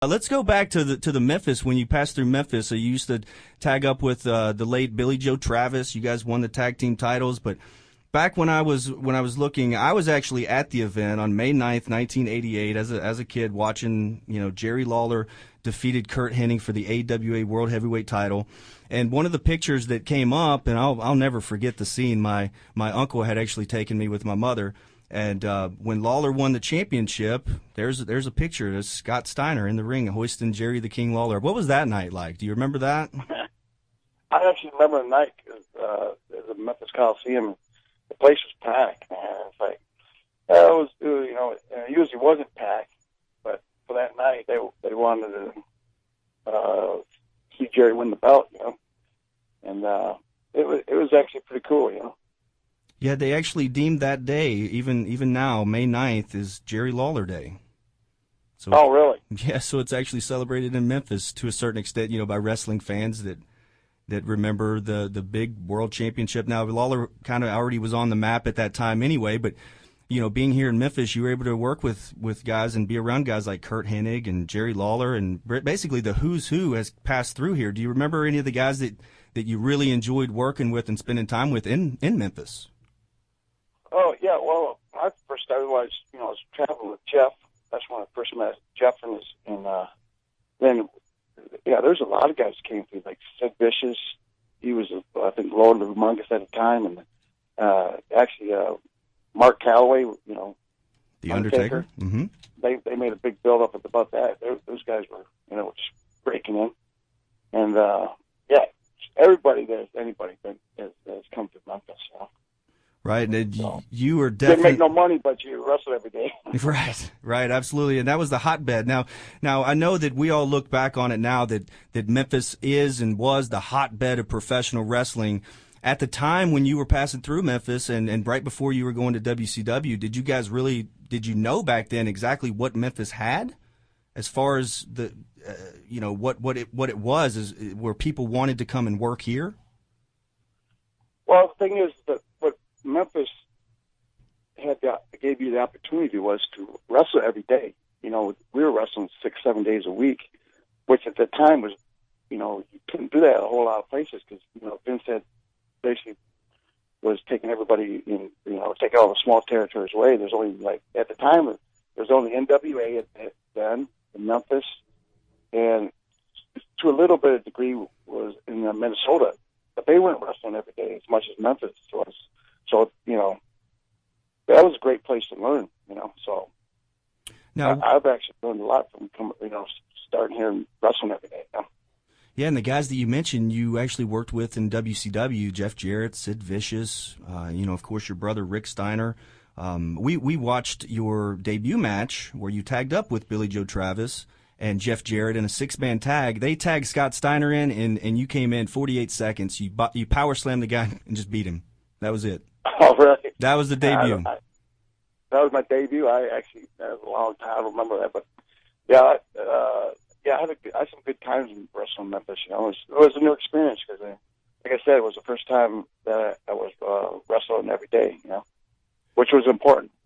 Let's go back to the Memphis. When you passed through Memphis, you used to tag up with the late Billy Joe Travis. You guys won the tag team titles, but back when I was looking, I was actually at the event on May 9th, 1988, as a kid watching, Jerry Lawler defeated Curt Hennig for the AWA World Heavyweight title. And one of the pictures that came up, and I'll never forget the scene. My uncle had actually taken me with my mother. And when Lawler won the championship, there's a picture of Scott Steiner in the ring hoisting Jerry the King Lawler. What was that night like? Do you remember that? I actually remember the night at the Memphis Coliseum. The place was packed, man. It's like it usually wasn't packed, but for that night they wanted to see Jerry win the belt, and it was actually pretty cool, Yeah, they actually deemed that day, even now, May 9th, is Jerry Lawler Day. So, oh, really? Yeah, so it's actually celebrated in Memphis to a certain extent, by wrestling fans that remember the big world championship. Now, Lawler kind of already was on the map at that time anyway, but, being here in Memphis, you were able to work with guys and be around guys like Curt Hennig and Jerry Lawler, and basically the who's who has passed through here. Do you remember any of the guys that you really enjoyed working with and spending time with in Memphis? Oh, yeah, well, when I first started, I was traveling with Jeff. That's when I first met Jeff, and then, there's a lot of guys that came through, like Sid Vicious. He was, I think, Lord of the Humongous at the time, and actually Mark Calloway, The Undertaker. Mm-hmm. They made a big build-up about that. Those guys were, just breaking in. And, everybody anybody has come to Memphis, Right, and so, you were definitely didn't make no money, but you wrestled every day. Right, absolutely, and that was the hotbed. Now I know that we all look back on it now that Memphis is and was the hotbed of professional wrestling. At the time when you were passing through Memphis and right before you were going to WCW, did you know back then exactly what Memphis had, as far as the what it was, is where people wanted to come and work here? Well, the thing is that what Memphis gave you the opportunity was to wrestle every day. We were wrestling 6-7 days a week, which at the time was, you couldn't do that at a whole lot of places because, Vince had basically was taking everybody in, taking all the small territories away. There's only, at the time, there's only NWA then in Memphis, and to a little bit of degree was in Minnesota, but they weren't wrestling every day as much as Memphis was. So, that was a great place to learn, so now, I've actually learned a lot from, starting here and wrestling every day. Yeah, and the guys that you mentioned, you actually worked with in WCW, Jeff Jarrett, Sid Vicious, of course, your brother Rick Steiner. We watched your debut match where you tagged up with Billy Joe Travis and Jeff Jarrett in a 6-man tag. They tagged Scott Steiner in, and you came in 48 seconds. You power slammed the guy and just beat him. That was it. Oh, really? That was the debut. That was my debut. That was a long time. I don't remember that, but yeah, I had some good times in wrestling Memphis. It was a new experience because, like I said, it was the first time that I was wrestling every day. Which was important.